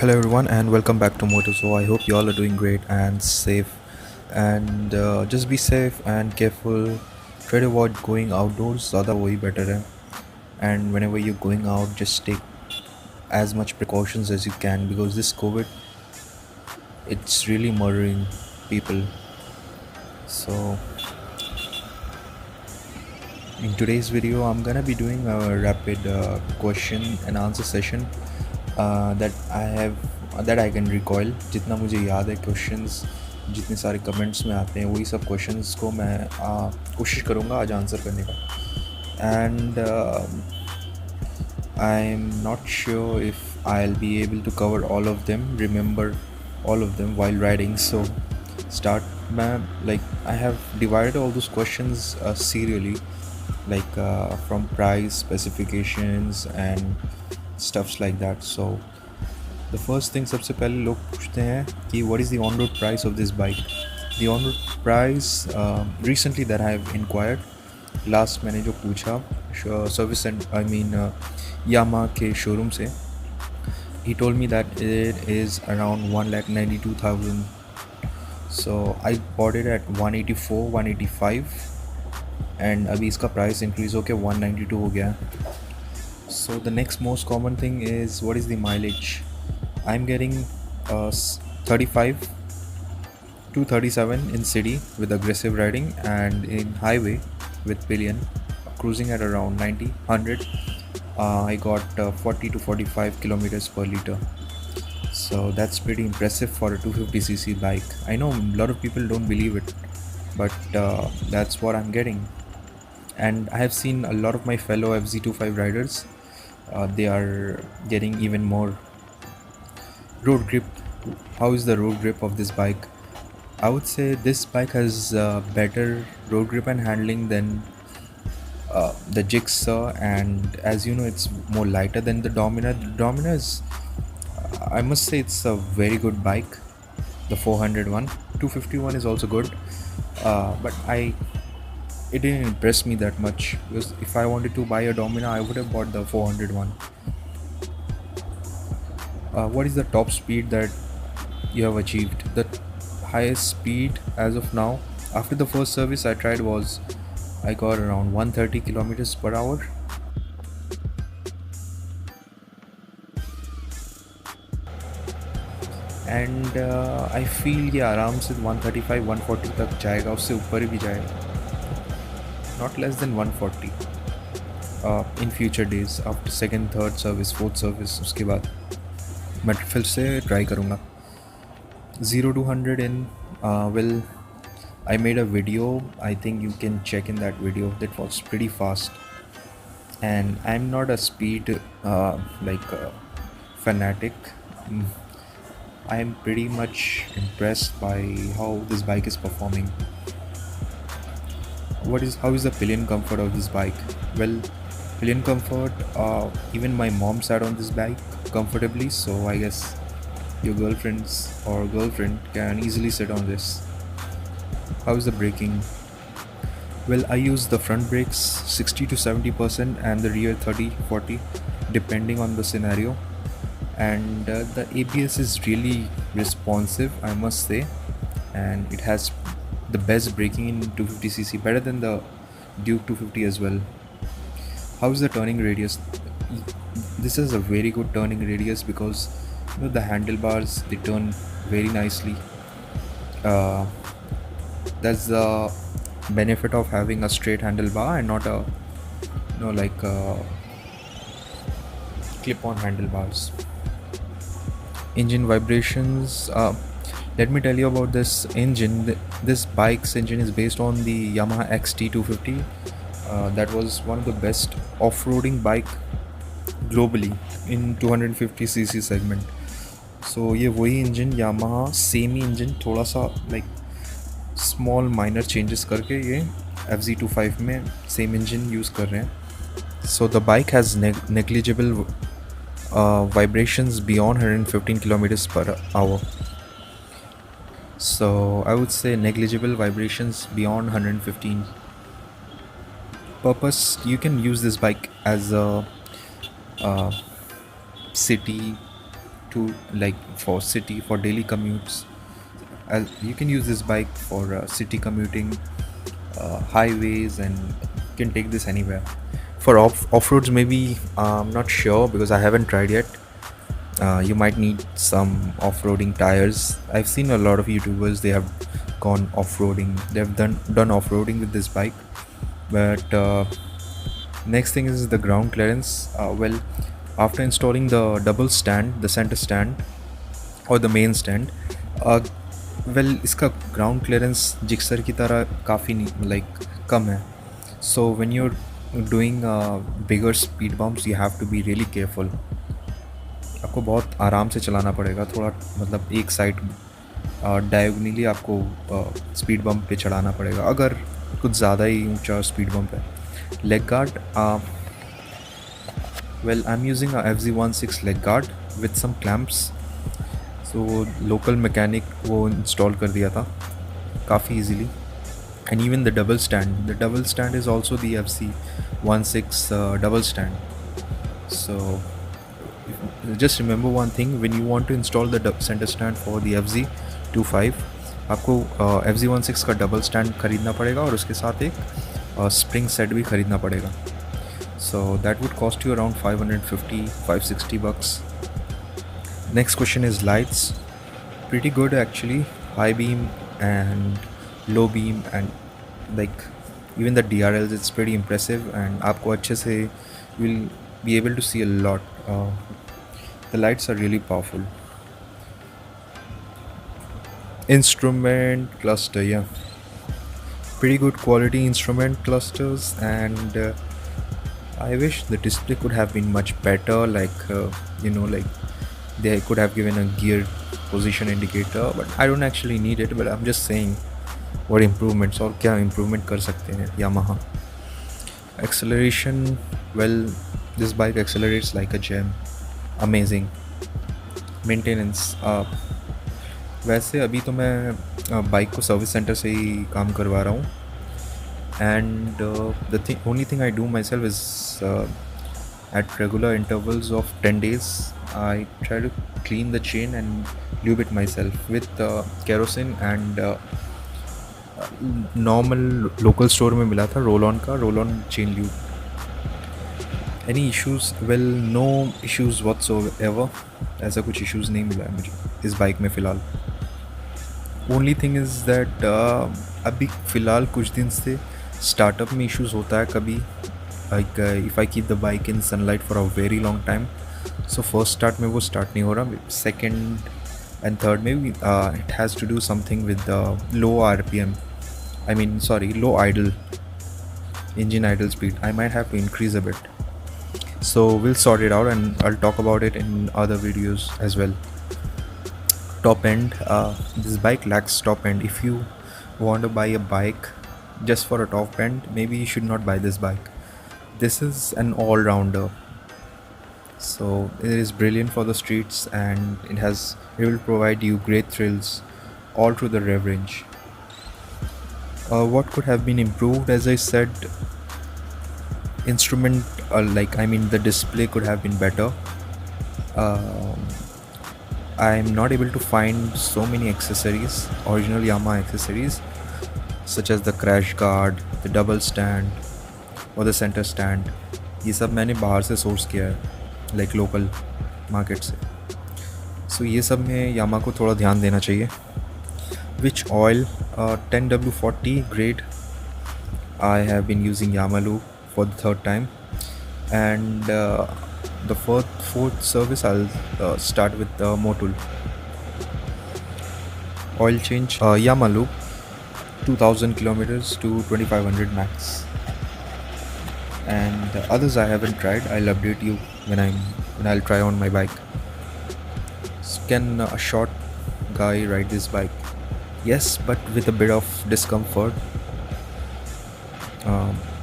Hello everyone and welcome back to Moto. So I hope you all are doing great and safe and just be safe and careful. Try to avoid going outdoors. ज़्यादा वही better है. And whenever you're going out, just take as much precautions as you can because this COVID, it's really murdering people. So in today's video, I'm gonna be doing a rapid question and answer session that I can recall. जितना मुझे याद है questions जितने सारे comments में आते हैं वही सब क्वेश्चंस को मैं कोशिश करूँगा आज आंसर करने का and I am not sure if I will be able to cover all of them remember all of them while writing. So start like I have divided all those questions serially, like from price, specifications and stuffs like that. So the first thing, सबसे पहले लोग पूछते हैं कि what is the on road price of this bike. The on road price recently that I have inquired, last मैंने जो पूछा service and I mean यामा के शोरूम से, he told me that it is around 1,92,000. So I bought it at 184 185 and अभी इसका price increase होकर 192 हो गया. So the next most common thing is what is the mileage. I'm getting 35 to 37 in city with aggressive riding and in highway with pillion cruising at around 90 100. I got 40 to 45 kilometers per liter. So that's pretty impressive for a 250cc bike. I know a lot of people don't believe it, but that's what I'm getting. And I have seen a lot of my fellow FZ25 riders. They are getting even more. Road grip. How is the road grip of this bike? I would say this bike has better road grip and handling than the Jigsaw, and as you know, it's more lighter than the Dominar. The Dominar is, I must say, it's a very good bike. The 401, 251 is also good, but it didn't impress me that much because if I wanted to buy a Dominar, I would have bought the 401. What is the top speed that you have achieved? The highest speed as of now, after the first service I tried, was I got around 130 kilometers per hour. And I feel ये आराम से 135 140 तक जाएगा, उससे ऊपर भी जाएगा, not less than 140 in future days after second third service fourth service. उसके बाद मैं फिर से ट्राई करूँगा. 0 to 100 in well, I made a video. I think you can check in that video. That was pretty fast, and I'm not a speed fanatic. I'm pretty much impressed by how this bike is performing. How is the pillion comfort of this bike? Well, pillion comfort, even my mom sat on this bike comfortably, so I guess your girlfriends or girlfriend can easily sit on this. How is the braking? Well, I use the front brakes 60 to 70% and the rear 30-40 depending on the scenario, and the ABS is really responsive, I must say, and it has the best braking in 250cc, better than the Duke 250 as well. How is the turning radius? This is a very good turning radius because the handlebars, they turn very nicely. That's the benefit of having a straight handlebar and not a clip-on handlebars. Engine vibrations. Let me tell you about this engine. This bike's engine is based on the Yamaha XT250. That was one of the best off-roading bike globally in 250cc segment. So ये वही engine Yamaha same ही engine थोड़ा सा like small minor changes करके ये FZ25 में same engine use कर रहे हैं. So the bike has negligible vibrations beyond 115 kilometers per hour. So I would say negligible vibrations beyond 115. Purpose, you can use this bike as a city to like for city for daily commutes. You can use this bike for city commuting, highways, and you can take this anywhere. For off-roads, maybe I'm not sure because I haven't tried yet. You might need some off-roading tires. I've seen a lot of YouTubers, they have gone off-roading, they've done off-roading with this bike. But next thing is the ground clearance. Well, after installing the double stand, the center stand or the main stand, uh, well, इसका ground clearance Gixxer की तरह काफ़ी like कम है. So when you're doing bigger speed bumps, you have to be really careful. आपको बहुत आराम से चलाना पड़ेगा, थोड़ा मतलब एक साइड डायगोनली आपको स्पीड बम्प पे चढ़ाना पड़ेगा अगर कुछ ज़्यादा ही ऊंचा स्पीड बम्प है. Leg guard, well I am using FZ16 leg guard with some clamps. So local mechanic वो इंस्टॉल कर दिया था काफ़ी easily. And even the double stand is also the FZ16 double stand. So just remember one thing, when you want to install the center stand for the FZ25, आपको FZ16 का double stand ख़रीदना पड़ेगा और उसके साथ एक spring set भी ख़रीदना पड़ेगा. So that would cost you around 550-560 bucks. Next question is lights. Pretty good actually, high beam and low beam, and like even the DRLs, it's pretty impressive and आपको अच्छे से you will be able to see a lot. The lights are really powerful. Instrument cluster, yeah, pretty good quality instrument clusters, and I wish the display could have been much better, like like they could have given a gear position indicator, but I don't actually need it, but I'm just saying what improvements और क्या improvement कर सकते हैं Yamaha. Acceleration, well, this bike accelerates like a gem. Amazing. Maintenance, वैसे अभी तो मैं bike को सर्विस सेंटर से ही काम करवा रहा हूँ. And the only thing I do myself is at regular intervals of 10 days I try to clean the chain and lube it myself with kerosene and normal local store में मिला था roll on chain lube. Any issues? Well, no issues whatsoever. ऐसा कुछ issues नहीं मिला है मुझे इस बाइक में फ़िलहाल. Only thing is that अभी फ़िलहाल कुछ दिन से स्टार्टअप में issues होता है कभी, like if I keep the bike in sunlight for a very long time, so first start में वो start नहीं हो रहा. Second and third maybe it has to do something with the low RPM. Low idle engine idle speed. I might have to increase a bit. So we'll sort it out and I'll talk about it in other videos as well. Top end, this bike lacks top end. If you want to buy a bike just for a top end, maybe you should not buy this bike. This is an all-rounder, so it is brilliant for the streets and it will provide you great thrills all through the rev range. What could have been improved? As I said, instrument, the display could have been better. I'm not able to find so many accessories, original Yamaha accessories, such as the crash guard, the double stand or the center stand. ये सब मैंने बाहर से source किया है, like local market से. So ये सब में Yamaha को थोड़ा ध्यान देना चाहिए. Which oil? 10W40 grade. I have been using Yamalu for the third time, and the fourth service I'll start with Motul. Oil change, Yamalu, 2000 kilometers to 2500 max, and the others I haven't tried. I'll update you when I'll try on my bike. Can a short guy ride this bike? Yes, but with a bit of discomfort.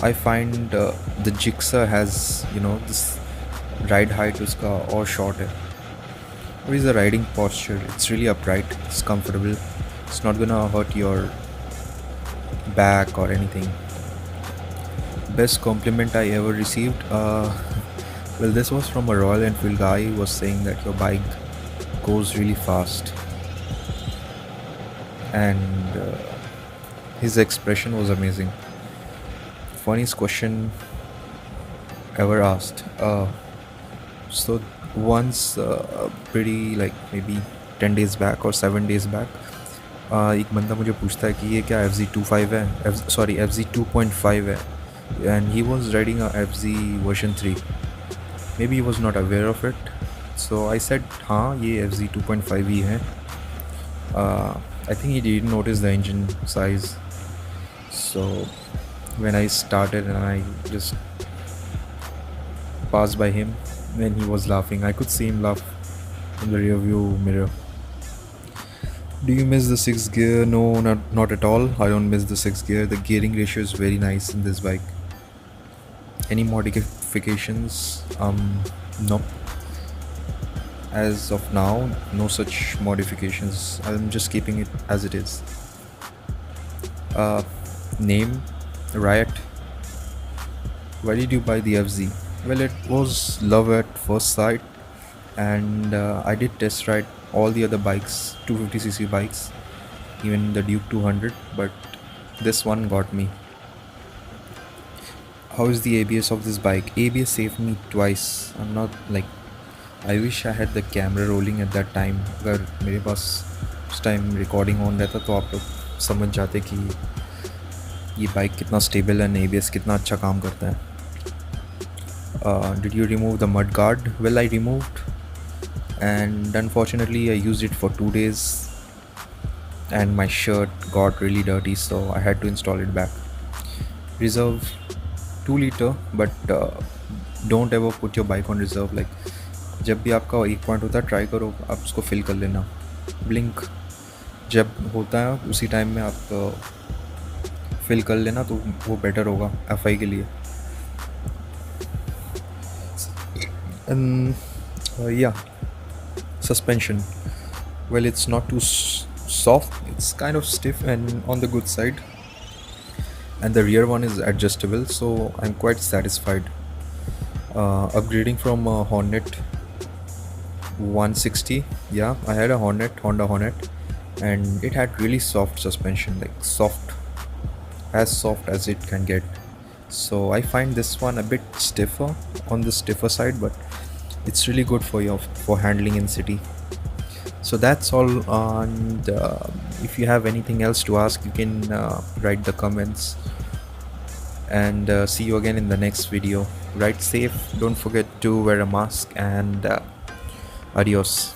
I find the Gixxer has this ride height उसका और short है. What is the riding posture? It's really upright, it's comfortable, it's not gonna hurt your back or anything. Best compliment I ever received, well, this was from a Royal Enfield guy who was saying that your bike goes really fast, and his expression was amazing. Funniest question ever asked. So once, pretty like maybe 10 days back or 7 days back, एक बंदा मुझे पूछता है कि ये क्या FZ25 है, sorry FZ2.5 है, and he was riding a FZ version 3. Maybe he was not aware of it, so I said हाँ ये FZ2.5 ही है. I think he didn't notice the engine size, so when I started and I just passed by him when he was laughing, I could see him laugh in the rear view mirror. Do you miss the sixth gear? No, not at all. I don't miss the sixth gear. The gearing ratio is very nice in this bike. Any modifications? No. As of now, no such modifications. I'm just keeping it as it is. Name, Riot. Why did you buy the FZ? Well, it was love at first sight, and I did test ride all the other bikes, 250cc bikes, even the Duke 200, but this one got me. How is the ABS of this bike? ABS saved me twice. I'm not like, I wish I had the camera rolling at that time. अगर मेरे पास उस time recording on रहता तो आप लोग समझ जाते कि ये बाइक कितना स्टेबल है, ABS कितना अच्छा काम करता है. Did you remove the mud guard? Well, I removed, and unfortunately I used it for 2 days and my shirt got really dirty, so I had to install it back. Reserve 2 liter, but don't ever put your bike on reserve. Like जब भी आपका 1 point होता है try करो आप उसको fill कर लेना. ब्लिंक जब होता है उसी टाइम में आप फिल कर लेना तो वो बेटर होगा FI के लिए. And yeah, suspension. Well, it's not too soft, it's kind of stiff and on the good side, and the rear one is adjustable, so I'm quite satisfied. Upgrading from a Hornet 160. Yeah, I had a Honda Hornet, and it had really soft suspension, like as soft as it can get. So I find this one a bit stiffer, on the stiffer side, but it's really good for handling in city. So that's all, and if you have anything else to ask, you can write the comments, and see you again in the next video. Ride safe, don't forget to wear a mask, and adios.